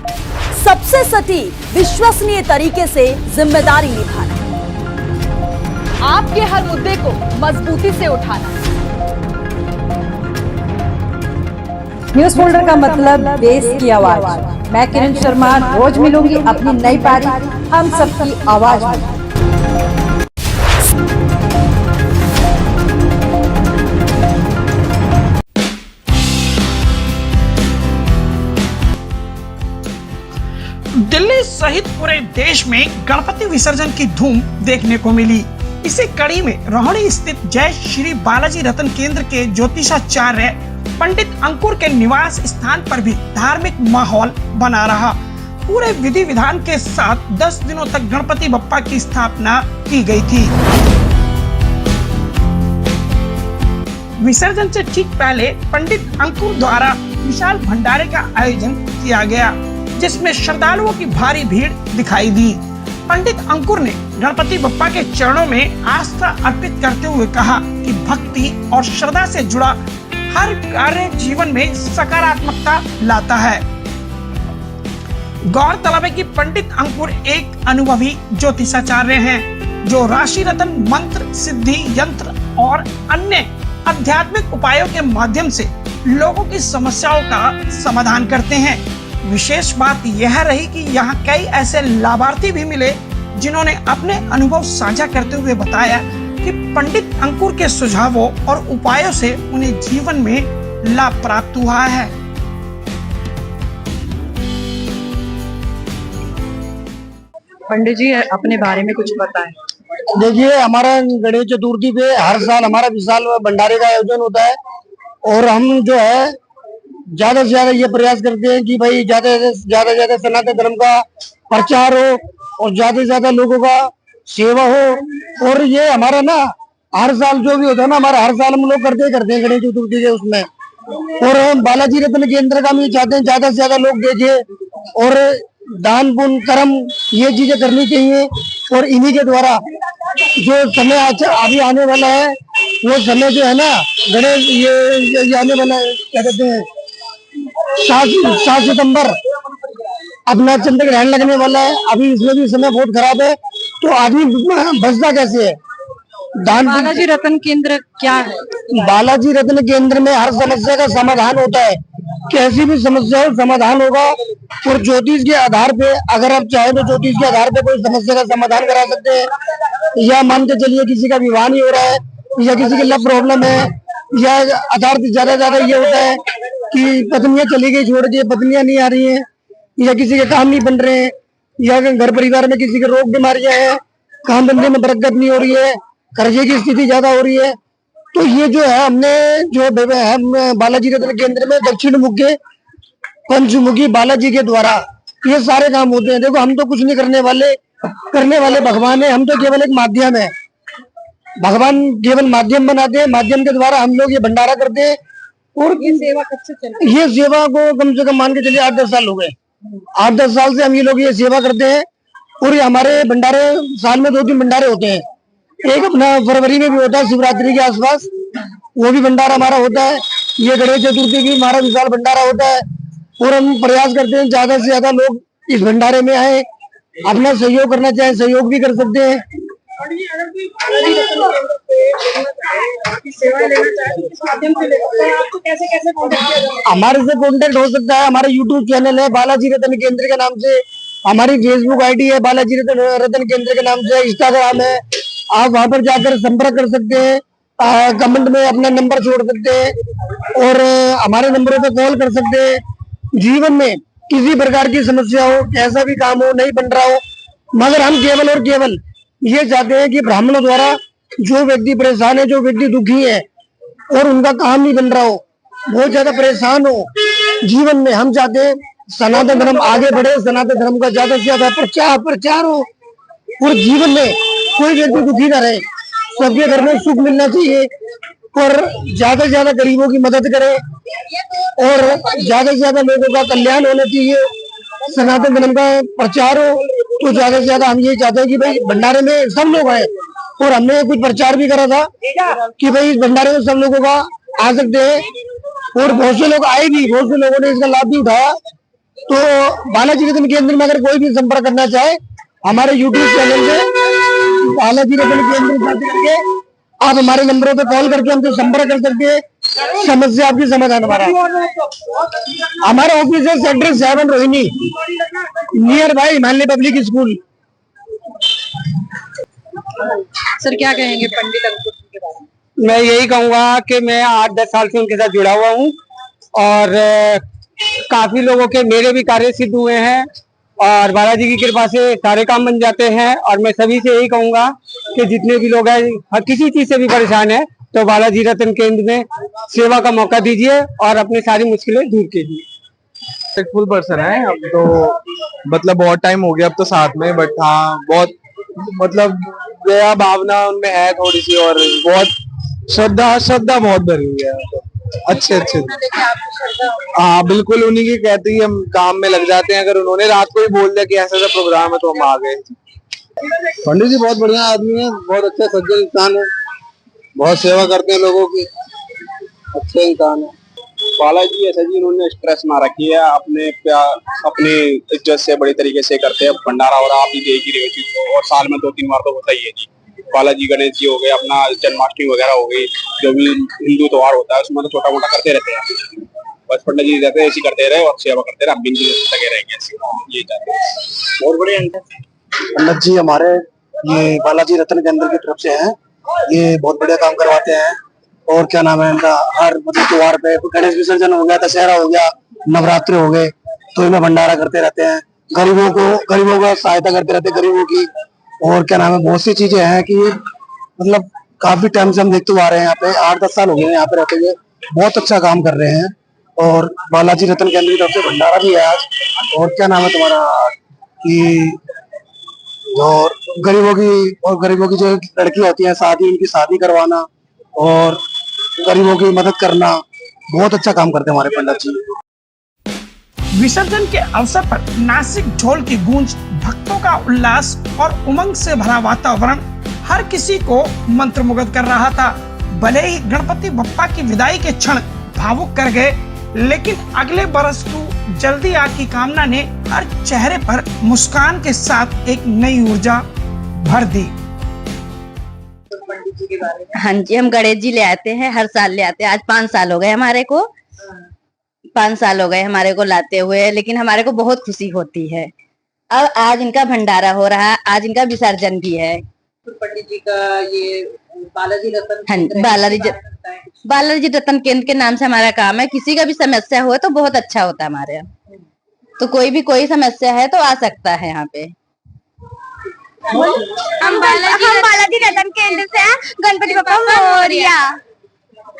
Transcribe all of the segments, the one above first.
सबसे सटीक विश्वसनीय तरीके से जिम्मेदारी निभाना, आपके हर मुद्दे को मजबूती से उठाना। न्यूज फोल्डर का मतलब देश की आवाज। मैं किरण शर्मा रोज मिलूंगी अपनी नई पारी हम सबकी आवाज में। दिल्ली सहित पूरे देश में गणपति विसर्जन की धूम देखने को मिली। इसी कड़ी में रोहिणी स्थित जय श्री बालाजी रत्न केंद्र के ज्योतिषाचार्य पंडित अंकुर के निवास स्थान पर भी धार्मिक माहौल बना रहा। पूरे विधि विधान के साथ 10 दिनों तक गणपति बप्पा की स्थापना की गई थी। विसर्जन से ठीक पहले पंडित अंकुर द्वारा विशाल भंडारे का आयोजन किया गया, जिसमें श्रद्धालुओं की भारी भीड़ दिखाई दी। पंडित अंकुर ने गणपति बप्पा के चरणों में आस्था अर्पित करते हुए कहा कि भक्ति और श्रद्धा से जुड़ा हर कार्य जीवन में सकारात्मकता लाता है। गौरतलब है कि पंडित अंकुर एक अनुभवी ज्योतिषाचार्य हैं, जो राशि रत्न मंत्र, सिद्धि यंत्र और अन्य आध्यात्मिक उपायों के माध्यम से लोगों की समस्याओं का समाधान करते हैं। विशेष बात यह रही कि यहाँ कई ऐसे लाभार्थी भी मिले जिन्होंने अपने अनुभव साझा करते हुए बताया कि पंडित अंकुर के सुझावों और उपायों से उन्हें जीवन में लाभ प्राप्त हुआ है। पंडित जी अपने बारे में कुछ बताएं। देखिए, हमारा गणेश चतुर्थी पे हर साल हमारा विशाल भंडारे का आयोजन होता है और हम जो है ज्यादा से ज्यादा ये प्रयास करते हैं कि भाई ज्यादा से ज्यादा सनातन धर्म का प्रचार हो और ज्यादा से ज्यादा लोगों का सेवा हो। और ये हमारा ना हर साल जो भी होता है ना, हमारा हर साल हम लोग करते हैं गणेश चतुर्थी के उसमें। और हम बालाजी रत्न केंद्र का हम ये चाहते हैं ज्यादा से ज्यादा लोग देखे और दान पुण्य कर्म ये चीजें करनी चाहिए। और इन्हीं के द्वारा जो समय अभी आने वाला है, वो समय जो है ना गणेश ये आने वाला है, क्या कहते हैं 7 सितंबर अपना चंद्र ग्रहण लगने वाला है। अभी इसमें भी समय बहुत खराब है, तो आदमी बचता कैसे है। बालाजी रत्न केंद्र क्या है? बालाजी रत्न केंद्र में हर समस्या का समाधान होता है, कैसी भी समस्या हो समाधान होगा। और ज्योतिष के आधार पे अगर आप चाहे तो ज्योतिष के आधार पे कोई समस्या का समाधान करा सकते हैं। या मान के चलिए किसी का विवाह नहीं हो रहा है, या किसी की लव प्रॉब्लम है, या अर्थात ज्यादा ये होता है कि पत्नियां चली गई छोड़ के, पत्नियां नहीं आ रही हैं, या किसी के काम नहीं बन रहे हैं, या घर परिवार में किसी के रोग बीमारियां हैं, काम धंधे में बरकत नहीं हो रही है, कर्जे की स्थिति ज्यादा हो रही है। तो ये जो है हमने जो हम बालाजी रत्न केंद्र में दक्षिण मुखी पंचमुखी बालाजी के द्वारा ये सारे काम होते हैं। देखो, हम तो कुछ नहीं करने वाले भगवान है, हम तो केवल एक माध्यम है। भगवान केवल माध्यम बनाते हैं, माध्यम के द्वारा हम लोग ये भंडारा करते हैं। और ये सेवा कब से चल रही है? ये सेवा को कम से कम मान के चलिए 8-10 साल हो गए। 8-10 साल से हम ये लोग ये सेवा करते हैं। और ये हमारे भंडारे साल में 2-3 भंडारे होते हैं। एक अपना फरवरी में भी होता है शिवरात्रि के आसपास, वो भी भंडारा हमारा होता है। ये गणेश चतुर्थी भी हमारा विशाल भंडारा होता है। और हम प्रयास करते हैं ज्यादा से ज्यादा लोग इस भंडारे में आए, अपना सहयोग करना चाहे सहयोग भी कर सकते हैं। हमारे से कांटेक्ट हो सकता है। हमारा यूट्यूब चैनल है बालाजी रत्न केंद्र के नाम से, हमारी फेसबुक आईडी है बालाजी रत्न केंद्र के नाम से, इंस्टाग्राम है, आप वहां पर जाकर संपर्क कर सकते हैं। कमेंट में अपना नंबर छोड़ सकते हैं और हमारे नंबरों पे कॉल कर सकते हैं। जीवन में किसी प्रकार की समस्या हो, कैसा भी काम हो, नहीं बन रहा हो, मगर हम केवल और केवल ये चाहते हैं कि ब्राह्मणों द्वारा जो व्यक्ति परेशान है, जो व्यक्ति दुखी है और उनका काम नहीं बन रहा हो, बहुत ज्यादा परेशान हो जीवन में, हम चाहते हैं सनातन धर्म आगे बढ़े, सनातन धर्म का ज्यादा से ज्यादा प्रचार हो और जीवन में कोई व्यक्ति दुखी न रहे, सबके घर में सुख मिलना चाहिए और ज्यादा से ज्यादा गरीबों की मदद करें और ज्यादा से ज्यादा लोगों का कल्याण होना चाहिए, सनातन धर्म का प्रचार हो। तो ज्यादा से ज्यादा हम ये चाहते हैं कि भाई भंडारे में सब लोग आए। और हमने कुछ प्रचार भी करा था कि भाई इस भंडारे में सब लोगों का आ सकते हैं और बहुत से लोग आए भी, बहुत से लोगों ने इसका लाभ भी उठाया। तो बालाजी रतन केंद्र में अगर कोई भी संपर्क करना चाहे हमारे YouTube चैनल पे बालाजी रतन केंद्र सर्च करके आप हमारे नंबरों पे कॉल करके हमसे संपर्क कर सकते हैं, समस्या आपकी समाधान हमारा ऑफिस है sector 7 Rohini, near by Himalaya public school. Sir क्या कहेंगे पंडित अंकुर जी के बारे में? मैं यही कहूंगा कि मैं 8-10 साल से उनके साथ जुड़ा हुआ हूँ और काफी लोगों के मेरे भी कार्य सिद्ध हुए हैं और बालाजी की कृपा से सारे काम बन जाते हैं। और मैं सभी से यही कहूंगा कि जितने भी लोग हैं हर किसी चीज से भी परेशान है तो बालाजी रतन केंद्र में सेवा का मौका दीजिए और अपनी सारी मुश्किलें दूर कीजिए। फुल पर्सन है अब तो, मतलब बहुत टाइम हो गया अब तो साथ में, बट हाँ बहुत मतलब दया भावना उनमें है थोड़ी सी और बहुत श्रद्धा बहुत भरी हुई है। अच्छे हाँ बिल्कुल, उन्हीं की कहते ही हम काम में लग जाते हैं। अगर उन्होंने रात को ही बोल दिया कि ऐसा ऐसा प्रोग्राम है तो हम आ गए। पंडित जी बहुत बढ़िया आदमी है, बहुत अच्छे सज्जन इंसान है, बहुत सेवा करते हैं लोगों की, अच्छे इंसान है। बालाजी ऐसा जी उन्होंने स्ट्रेस ना रखी है, अपनी इज्जत से बड़ी तरीके से करते हैं। भंडारा हो रहा आप ही देख ही रहे हो और साल में 2-3 बार तो होता ही है जी। बालाजी गणेश जी हो गए, अपना जन्माष्टमी वगैरह हो गई, जो भी हिंदू त्योहार होता है उसमें तो छोटा मोटा करते रहते हैं। बस पंडित जी रहते हैं ऐसी करते रहे और सेवा करते रहे, हम भी लगे रहेंगे ऐसे, ये चाहते हैं। बहुत बढ़िया पंडित जी हमारे ये बालाजी रतन केंद्र की तरफ से हैं, ये बहुत बढ़िया काम करवाते हैं। और क्या नाम है इनका, हर मतलब त्योहार पे गणेश विसर्जन हो गया, दशहरा हो गया, नवरात्रि हो गए तो इनमें भंडारा करते रहते हैं, गरीबों को सहायता करते रहते हैं, गरीबों की। और क्या नाम है बहुत सी चीजें हैं कि मतलब काफी टाइम से हम देखते हुए आ रहे हैं, यहाँ पे 8-10 साल हो गए यहाँ पे रहते हुए, बहुत अच्छा काम कर रहे हैं। और बालाजी रतन केंद्र की तरफ से भंडारा भी है आज। और क्या नाम है तुम्हारा कि और गरीबों की जो लड़की होती है शादी, उनकी शादी करवाना और गरीबों की मदद करना, बहुत अच्छा काम करते हैं हमारे पंडित जी। विसर्जन के अवसर पर नासिक ढोल की गूंज, भक्तों का उल्लास और उमंग से भरा वातावरण हर किसी को मंत्रमुग्ध कर रहा था। भले ही गणपति बप्पा की विदाई के क्षण भावुक कर गए, लेकिन अगले बरस की जल्दी आने की कामना ने हर चेहरे पर मुस्कान के साथ एक नई ऊर्जा भर दी। हाँ जी, हम गणेश जी ले आते हैं, हर साल ले आते हैं। आज 5 साल हो गए हमारे को, 5 साल हो गए हमारे को लाते हुए, लेकिन हमारे को बहुत खुशी होती है। अब आज इनका भंडारा हो रहा है, आज इनका विसर्जन भी है। पंडित जी का ये बालाजी रतन, हाँ, बालाजी रतन केंद्र के नाम से हमारा काम है। किसी का भी समस्या हो तो बहुत अच्छा होता है हमारे यहाँ, तो कोई समस्या है तो आ सकता है यहाँ पे। हम बालाजी रतन केंद्र से हैं, गणपति बप्पा मोरया।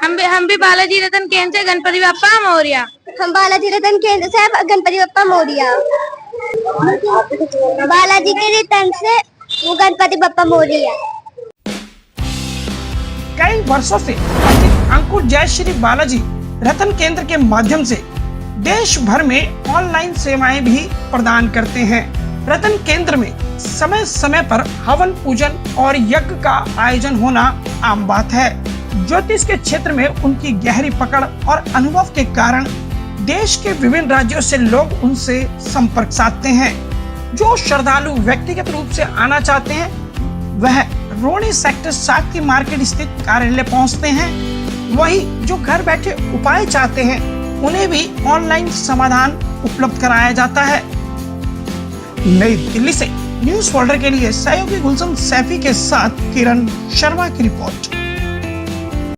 हम भी बालाजी रतन केंद्र से, गणपति बप्पा मोरया। हम बालाजी रतन केंद्र से, गणपति बप्पा मोरया। बालाजी के रतन से, गणपति बप्पा मोरया। कई वर्षों से पंडित अंकुर जय श्री बालाजी रतन केंद्र के माध्यम से देश भर में ऑनलाइन सेवाएं भी प्रदान करते हैं। रतन केंद्र में समय समय पर हवन पूजन और यज्ञ का आयोजन होना आम बात है। ज्योतिष के क्षेत्र में उनकी गहरी पकड़ और अनुभव के कारण देश के विभिन्न राज्यों से लोग उनसे संपर्क साधते हैं। जो श्रद्धालु व्यक्तिगत रूप से आना चाहते हैं वह रोणी सेक्टर 7 की मार्केट स्थित कार्यालय पहुंचते हैं। वही जो घर बैठे उपाय चाहते हैं उन्हें भी ऑनलाइन समाधान उपलब्ध कराया जाता है। नई दिल्ली से न्यूज फोल्डर के लिए सहयोगी गुलशन सैफी के साथ किरण शर्मा की रिपोर्ट।